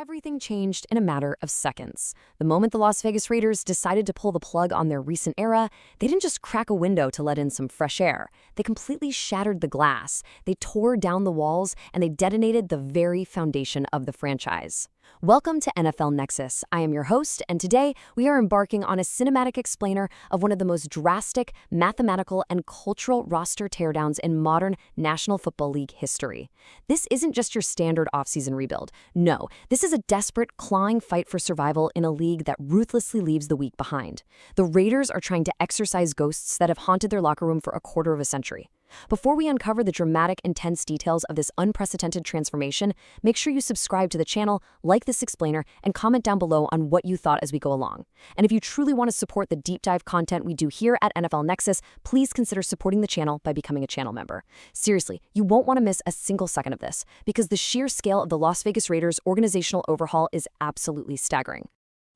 Everything changed in a matter of seconds. The moment the Las Vegas Raiders decided to pull the plug on their recent era, they didn't just crack a window to let in some fresh air. They completely shattered the glass, they tore down the walls, and they detonated the very foundation of the franchise. Welcome to NFL Nexus. I am your host, and today we are embarking on a cinematic explainer of one of the most drastic mathematical and cultural roster teardowns in modern National Football League history. This isn't just your standard offseason rebuild. No, this is a desperate, clawing fight for survival in a league that ruthlessly leaves the weak behind. The Raiders are trying to exorcise ghosts that have haunted their locker room for a quarter of a century. Before we uncover the dramatic, intense details of this unprecedented transformation, make sure you subscribe to the channel, like this explainer, and comment down below on what you thought as we go along. And if you truly want to support the deep dive content we do here at NFL Nexus, please consider supporting the channel by becoming a channel member. Seriously, you won't want to miss a single second of this, because the sheer scale of the Las Vegas Raiders' organizational overhaul is absolutely staggering.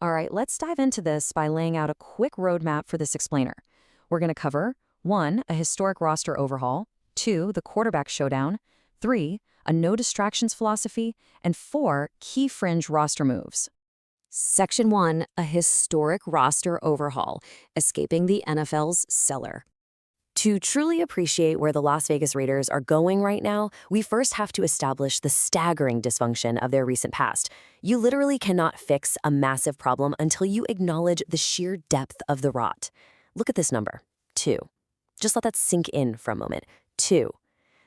All right, let's dive into this by laying out a quick roadmap for this explainer. We're going to cover 1. A historic roster overhaul, 2. The quarterback showdown, 3. A no distractions philosophy, and 4. Key fringe roster moves. Section 1. A historic roster overhaul, escaping the NFL's cellar. To truly appreciate where the Las Vegas Raiders are going right now, we first have to establish the staggering dysfunction of their recent past. You literally cannot fix a massive problem until you acknowledge the sheer depth of the rot. Look at this number, 2. Just let that sink in for a moment. 2.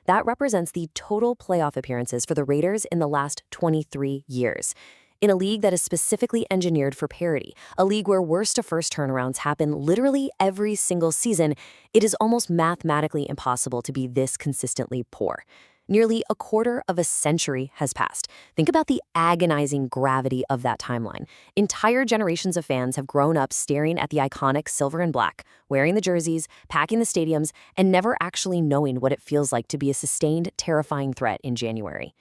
That represents the total playoff appearances for the Raiders in the last 23 years. In a league that is specifically engineered for parity, a league where worst-to-first turnarounds happen literally every single season, it is almost mathematically impossible to be this consistently poor. Nearly a quarter of a century has passed. Think about the agonizing gravity of that timeline. Entire generations of fans have grown up staring at the iconic silver and black, wearing the jerseys, packing the stadiums, and never actually knowing what it feels like to be a sustained, terrifying threat in January.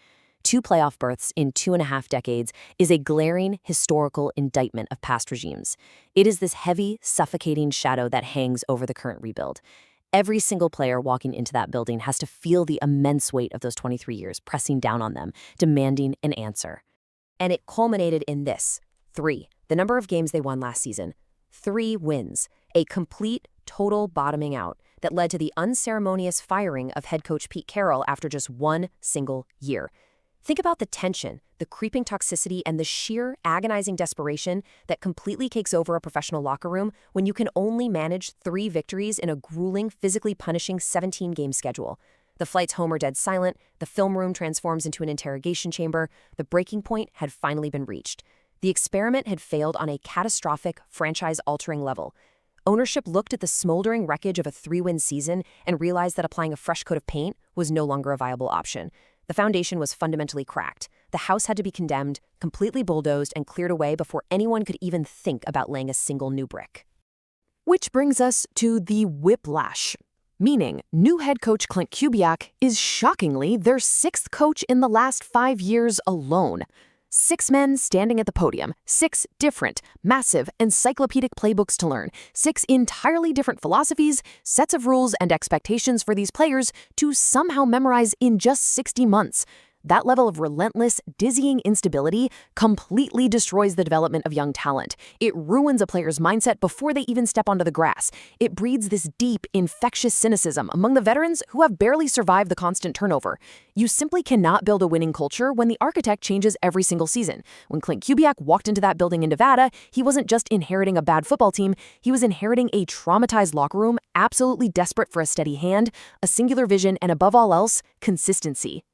2 playoff berths in 2.5 decades is a glaring historical indictment of past regimes. It is this heavy, suffocating shadow that hangs over the current rebuild. Every single player walking into that building has to feel the immense weight of those 23 years pressing down on them, demanding an answer. And it culminated in this: 3, the number of games they won last season. 3 wins, a complete, total bottoming out that led to the unceremonious firing of head coach Pete Carroll after just 1 single year. Think about the tension, the creeping toxicity, and the sheer agonizing desperation that completely takes over a professional locker room when you can only manage 3 victories in a grueling, physically punishing 17-game schedule. The flights home are dead silent, the film room transforms into an interrogation chamber, the breaking point had finally been reached. The experiment had failed on a catastrophic, franchise-altering level. Ownership looked at the smoldering wreckage of a 3-win season and realized that applying a fresh coat of paint was no longer a viable option. The foundation was fundamentally cracked. The house had to be condemned, completely bulldozed, and cleared away before anyone could even think about laying a single new brick. Which brings us to the whiplash, meaning new head coach Clint Kubiak is shockingly their 6th coach in the last 5 years alone. 6 men standing at the podium, 6 different, massive, encyclopedic playbooks to learn, 6 entirely different philosophies, sets of rules and expectations for these players to somehow memorize in just 60 months. That level of relentless, dizzying instability completely destroys the development of young talent. It ruins a player's mindset before they even step onto the grass. It breeds this deep, infectious cynicism among the veterans who have barely survived the constant turnover. You simply cannot build a winning culture when the architect changes every single season. When Clint Kubiak walked into that building in Nevada, he wasn't just inheriting a bad football team, he was inheriting a traumatized locker room, absolutely desperate for a steady hand, a singular vision, and above all else, consistency.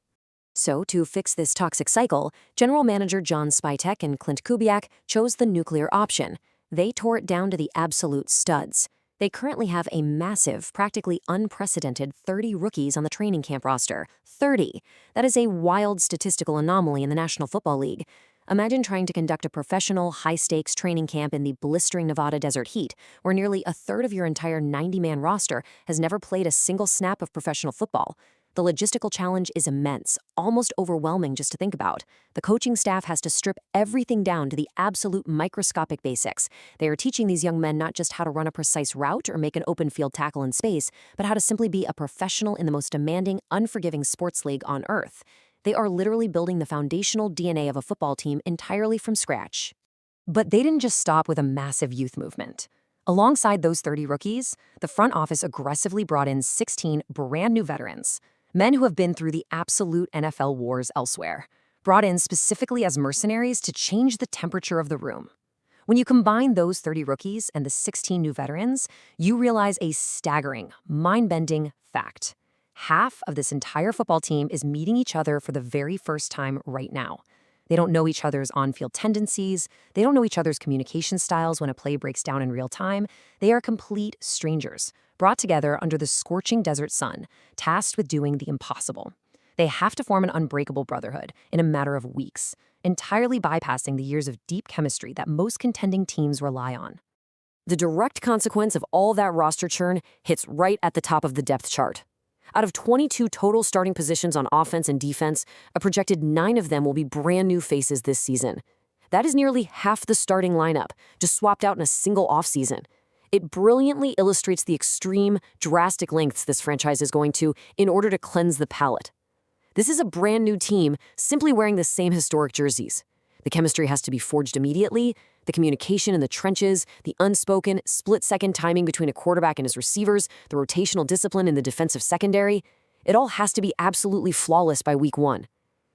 So, to fix this toxic cycle, General Manager John Spytek and Clint Kubiak chose the nuclear option. They tore it down to the absolute studs. They currently have a massive, practically unprecedented 30 rookies on the training camp roster. 30! That is a wild statistical anomaly in the National Football League. Imagine trying to conduct a professional, high-stakes training camp in the blistering Nevada desert heat, where nearly a third of your entire 90-man roster has never played a single snap of professional football. The logistical challenge is immense, almost overwhelming just to think about. The coaching staff has to strip everything down to the absolute microscopic basics. They are teaching these young men not just how to run a precise route or make an open field tackle in space, but how to simply be a professional in the most demanding, unforgiving sports league on earth. They are literally building the foundational DNA of a football team entirely from scratch. But they didn't just stop with a massive youth movement. Alongside those 30 rookies, the front office aggressively brought in 16 brand new veterans, men who have been through the absolute NFL wars elsewhere, brought in specifically as mercenaries to change the temperature of the room. When you combine those 30 rookies and the 16 new veterans, you realize a staggering, mind-bending fact. Half of this entire football team is meeting each other for the very first time right now. They don't know each other's on-field tendencies. They don't know each other's communication styles when a play breaks down in real time. They are complete strangers, brought together under the scorching desert sun, tasked with doing the impossible. They have to form an unbreakable brotherhood in a matter of weeks, entirely bypassing the years of deep chemistry that most contending teams rely on. The direct consequence of all that roster churn hits right at the top of the depth chart. Out of 22 total starting positions on offense and defense, a projected 9 of them will be brand new faces this season. That is nearly half the starting lineup, just swapped out in a single offseason. It brilliantly illustrates the extreme, drastic lengths this franchise is going to in order to cleanse the palate. This is a brand new team simply wearing the same historic jerseys. The chemistry has to be forged immediately, the communication in the trenches, the unspoken, split-second timing between a quarterback and his receivers, the rotational discipline in the defensive secondary. It all has to be absolutely flawless by week 1.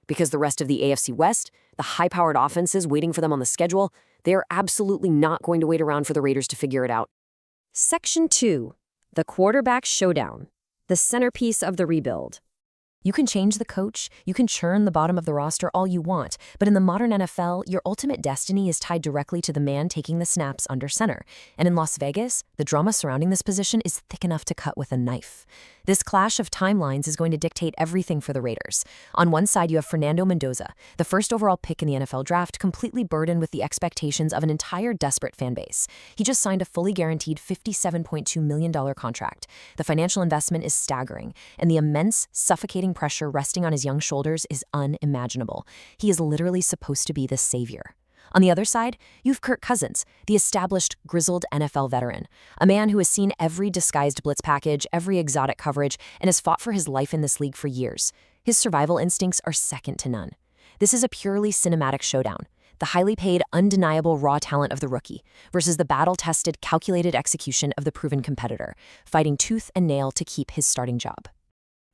Because the rest of the AFC West, the high-powered offenses waiting for them on the schedule, they are absolutely not going to wait around for the Raiders to figure it out. Section 2. The Quarterback Showdown. The centerpiece of the rebuild. You can change the coach, you can churn the bottom of the roster all you want, but in the modern NFL, your ultimate destiny is tied directly to the man taking the snaps under center. And in Las Vegas, the drama surrounding this position is thick enough to cut with a knife. This clash of timelines is going to dictate everything for the Raiders. On one side, you have Fernando Mendoza, the first overall pick in the NFL draft, completely burdened with the expectations of an entire desperate fan base. He just signed a fully guaranteed $57.2 million contract. The financial investment is staggering, and the immense, suffocating pressure resting on his young shoulders is unimaginable. He is literally supposed to be the savior. On the other side, you've Kirk Cousins, the established, grizzled NFL veteran, a man who has seen every disguised blitz package, every exotic coverage, and has fought for his life in this league for years. His survival instincts are second to none. This is a purely cinematic showdown. The highly paid, undeniable raw talent of the rookie versus the battle-tested, calculated execution of the proven competitor, fighting tooth and nail to keep his starting job.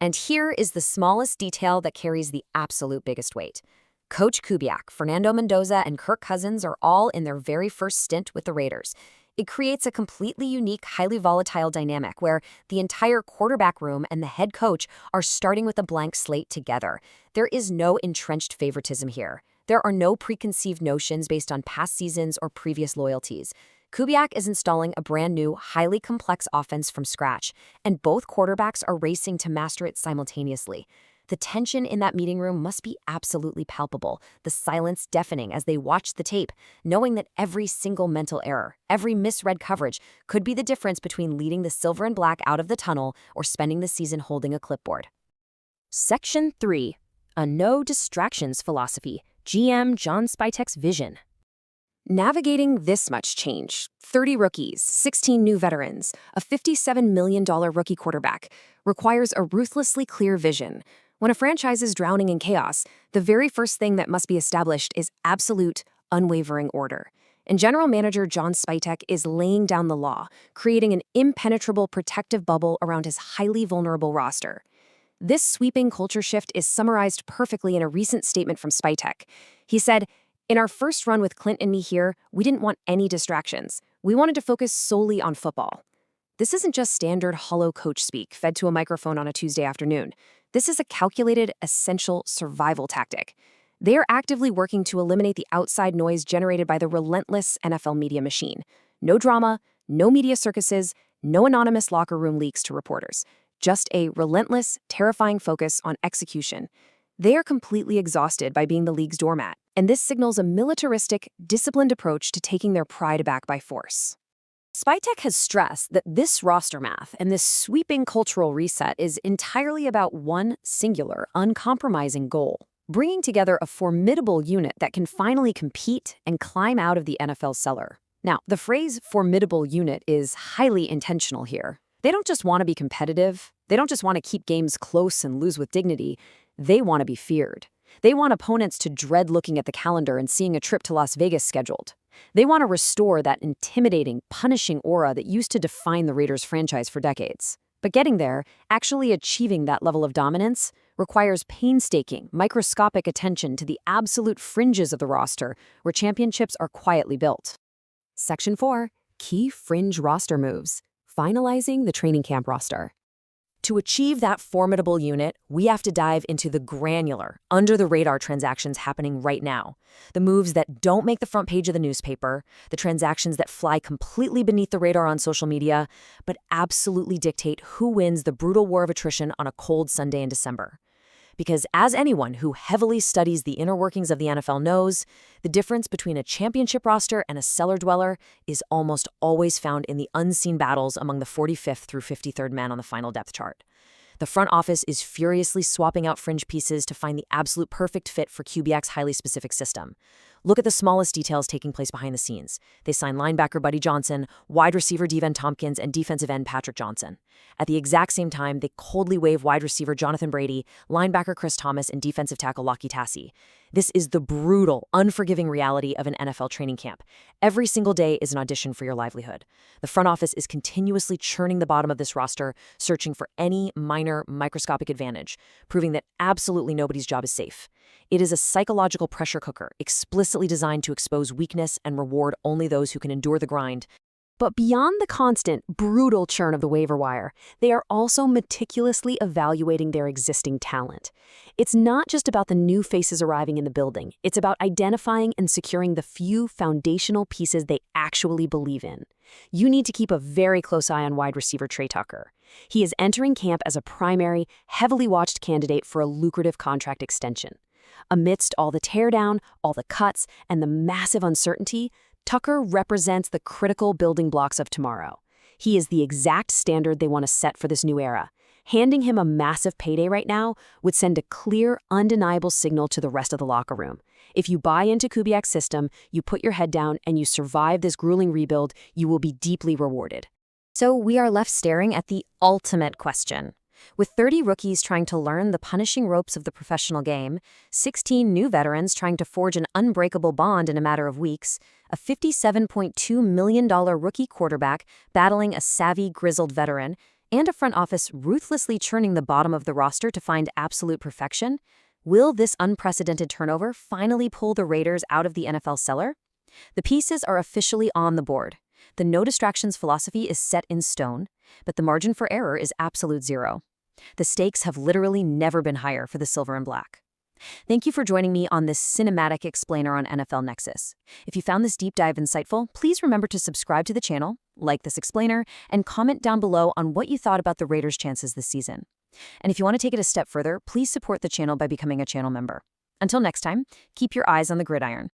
And here is the smallest detail that carries the absolute biggest weight. Coach Kubiak, Fernando Mendoza, and Kirk Cousins are all in their very first stint with the Raiders. It creates a completely unique, highly volatile dynamic where the entire quarterback room and the head coach are starting with a blank slate together. There is no entrenched favoritism here. There are no preconceived notions based on past seasons or previous loyalties. Kubiak is installing a brand new, highly complex offense from scratch, and both quarterbacks are racing to master it simultaneously. The tension in that meeting room must be absolutely palpable, the silence deafening as they watch the tape, knowing that every single mental error, every misread coverage could be the difference between leading the silver and black out of the tunnel or spending the season holding a clipboard. Section 3. A no distractions philosophy. GM John Spytek's vision. Navigating this much change, 30 rookies, 16 new veterans, a $57 million rookie quarterback, requires a ruthlessly clear vision. When a franchise is drowning in chaos, the very first thing that must be established is absolute, unwavering order. And General Manager John Spytek is laying down the law, creating an impenetrable protective bubble around his highly vulnerable roster. This sweeping culture shift is summarized perfectly in a recent statement from Spytek. He said, "In our first run with Clint and me here, we didn't want any distractions. We wanted to focus solely on football." This isn't just standard hollow coach speak fed to a microphone on a Tuesday afternoon. This is a calculated, essential survival tactic. They are actively working to eliminate the outside noise generated by the relentless NFL media machine. No drama, no media circuses, no anonymous locker room leaks to reporters. Just a relentless, terrifying focus on execution. They are completely exhausted by being the league's doormat, and this signals a militaristic, disciplined approach to taking their pride back by force. Spytek has stressed that this roster math and this sweeping cultural reset is entirely about one singular, uncompromising goal: bringing together a formidable unit that can finally compete and climb out of the NFL cellar. Now, the phrase formidable unit is highly intentional here. They don't just want to be competitive. They don't just want to keep games close and lose with dignity. They want to be feared. They want opponents to dread looking at the calendar and seeing a trip to Las Vegas scheduled. They want to restore that intimidating, punishing aura that used to define the Raiders franchise for decades. But getting there, actually achieving that level of dominance, requires painstaking, microscopic attention to the absolute fringes of the roster where championships are quietly built. Section 4. Key Fringe Roster Moves. Finalizing the training camp roster. To achieve that formidable unit, we have to dive into the granular, under-the-radar transactions happening right now. The moves that don't make the front page of the newspaper, the transactions that fly completely beneath the radar on social media, but absolutely dictate who wins the brutal war of attrition on a cold Sunday in December. Because as anyone who heavily studies the inner workings of the NFL knows, the difference between a championship roster and a cellar dweller is almost always found in the unseen battles among the 45th through 53rd man on the final depth chart. The front office is furiously swapping out fringe pieces to find the absolute perfect fit for Kubiak's highly specific system. Look at the smallest details taking place behind the scenes. They sign linebacker Buddy Johnson, wide receiver Devin Tompkins, and defensive end Patrick Johnson. At the exact same time, they coldly waive wide receiver Jonathan Brady, linebacker Chris Thomas, and defensive tackle Lockie Tassi. This is the brutal, unforgiving reality of an NFL training camp. Every single day is an audition for your livelihood. The front office is continuously churning the bottom of this roster, searching for any minor, microscopic advantage, proving that absolutely nobody's job is safe. It is a psychological pressure cooker, explicitly designed to expose weakness and reward only those who can endure the grind. But beyond the constant, brutal churn of the waiver wire, they are also meticulously evaluating their existing talent. It's not just about the new faces arriving in the building. It's about identifying and securing the few foundational pieces they actually believe in. You need to keep a very close eye on wide receiver Trey Tucker. He is entering camp as a primary, heavily watched candidate for a lucrative contract extension. Amidst all the teardown, all the cuts, and the massive uncertainty, Tucker represents the critical building blocks of tomorrow. He is the exact standard they want to set for this new era. Handing him a massive payday right now would send a clear, undeniable signal to the rest of the locker room. If you buy into Kubiak's system, you put your head down, and you survive this grueling rebuild, you will be deeply rewarded. So we are left staring at the ultimate question. With 30 rookies trying to learn the punishing ropes of the professional game, 16 new veterans trying to forge an unbreakable bond in a matter of weeks, a $57.2 million rookie quarterback battling a savvy, grizzled veteran, and a front office ruthlessly churning the bottom of the roster to find absolute perfection, will this unprecedented turnover finally pull the Raiders out of the NFL cellar? The pieces are officially on the board. The no distractions philosophy is set in stone, but the margin for error is absolute zero. The stakes have literally never been higher for the silver and black. Thank you for joining me on this cinematic explainer on NFL Nexus. If you found this deep dive insightful, please remember to subscribe to the channel, like this explainer, and comment down below on what you thought about the Raiders' chances this season. And if you want to take it a step further, please support the channel by becoming a channel member. Until next time, keep your eyes on the gridiron.